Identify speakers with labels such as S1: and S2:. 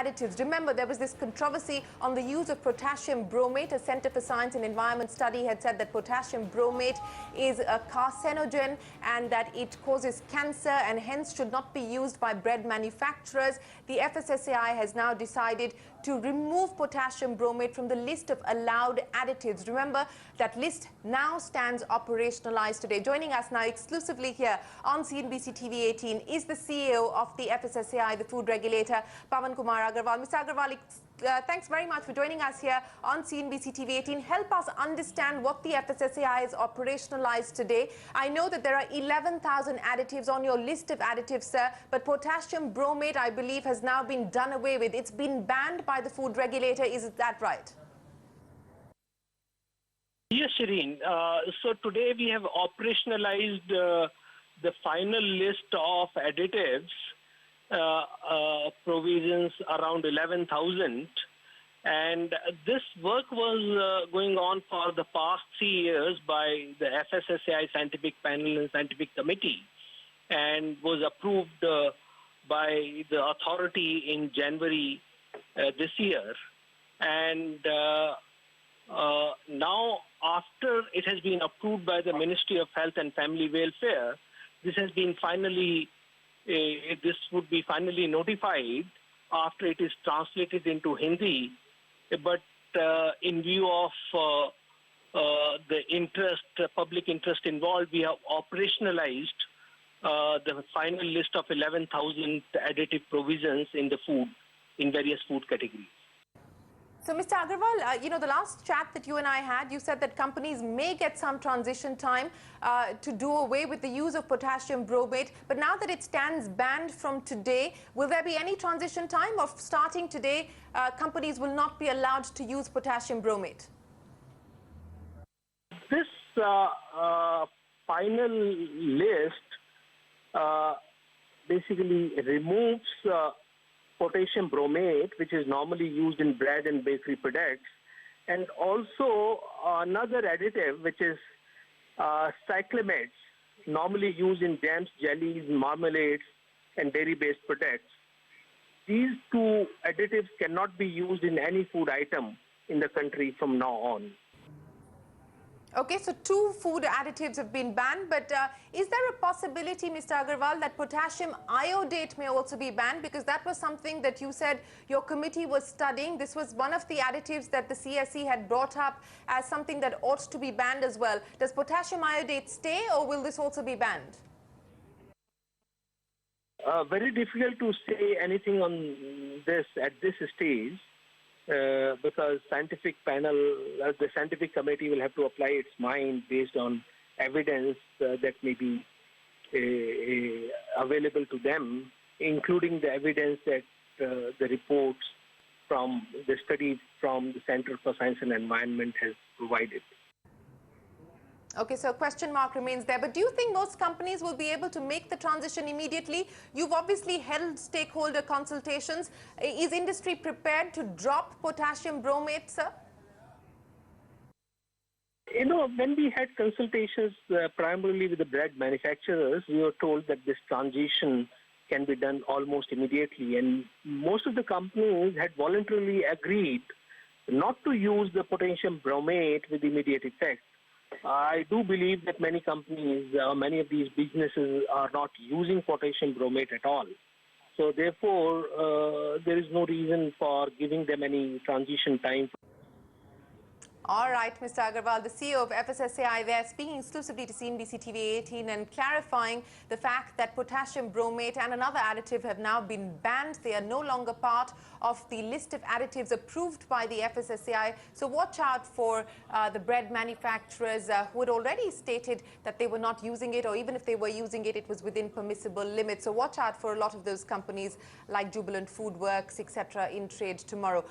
S1: additives. Remember, there was this controversy on the use of potassium bromate. A Center for Science and Environment study had said that potassium bromate is a carcinogen and that it causes cancer and hence should not be used by bread manufacturers. The FSSAI has now decided to remove potassium bromate from the list of allowed additives. Remember, that list now stands operationalized today. Joining us now exclusively here on CNBC TV 18 is the CEO of the FSSAI, the food regulator, Pawan Kumar Agarwal. Mr. Agarwal, thanks very much for joining us here on CNBC TV 18. Help us understand what the FSSAI has operationalized today. I know that there are 11,000 additives on your list of additives, sir, but potassium bromate, I believe, has now been done away with. It's been banned by the food regulator. Is that right?
S2: Yes, Shereen. So today we have operationalized the final list of additives provisions around 11,000, and this work was going on for the past 3 years by the FSSAI Scientific Panel and Scientific Committee, and was approved by the authority in January this year. And now, after it has been approved by the Ministry of Health and Family Welfare, this has been finally this would be finally notified after it is translated into Hindi. But in view of the public interest involved, we have operationalized the final list of 11,000 additive provisions in the food, in various food categories.
S1: So, Mr. Agarwal, you know, the last chat that you and I had, you said that companies may get some transition time to do away with the use of potassium bromate. But now that it stands banned from today, will there be any transition time, or starting today, companies will not be allowed to use potassium bromate?
S2: This final list basically removes potassium bromate, which is normally used in bread and bakery products, and also another additive, which is cyclamates, normally used in jams, jellies, marmalades, and dairy-based products. These two additives cannot be used in any food item in the country from now on.
S1: Okay, so 2 food additives have been banned, but is there a possibility, Mr. Agarwal, that potassium iodate may also be banned? Because that was something that you said your committee was studying. This was one of the additives that the CSE had brought up as something that ought to be banned as well. Does potassium iodate stay, or will this also be banned?
S2: Very difficult to say anything on this at this stage. Because the scientific committee will have to apply its mind based on evidence that may be available to them, including the evidence that the reports from the study from the Center for Science and Environment has provided.
S1: Okay, so a question mark remains there. But do you think most companies will be able to make the transition immediately? You've obviously held stakeholder consultations. Is industry prepared to drop potassium bromate, sir?
S2: You know, when we had consultations primarily with the bread manufacturers, we were told that this transition can be done almost immediately. And most of the companies had voluntarily agreed not to use the potassium bromate with immediate effect. I do believe that many companies, many of these businesses are not using potassium bromate at all. So therefore, there is no reason for giving them any transition time.
S1: All right, Mr. Agarwal, the CEO of FSSAI there, speaking exclusively to CNBC TV 18 and clarifying the fact that potassium bromate and another additive have now been banned. They are no longer part of the list of additives approved by the FSSAI. So watch out for the bread manufacturers who had already stated that they were not using it, or even if they were using it, it was within permissible limits. So watch out for a lot of those companies like Jubilant Food Works, etc., in trade tomorrow.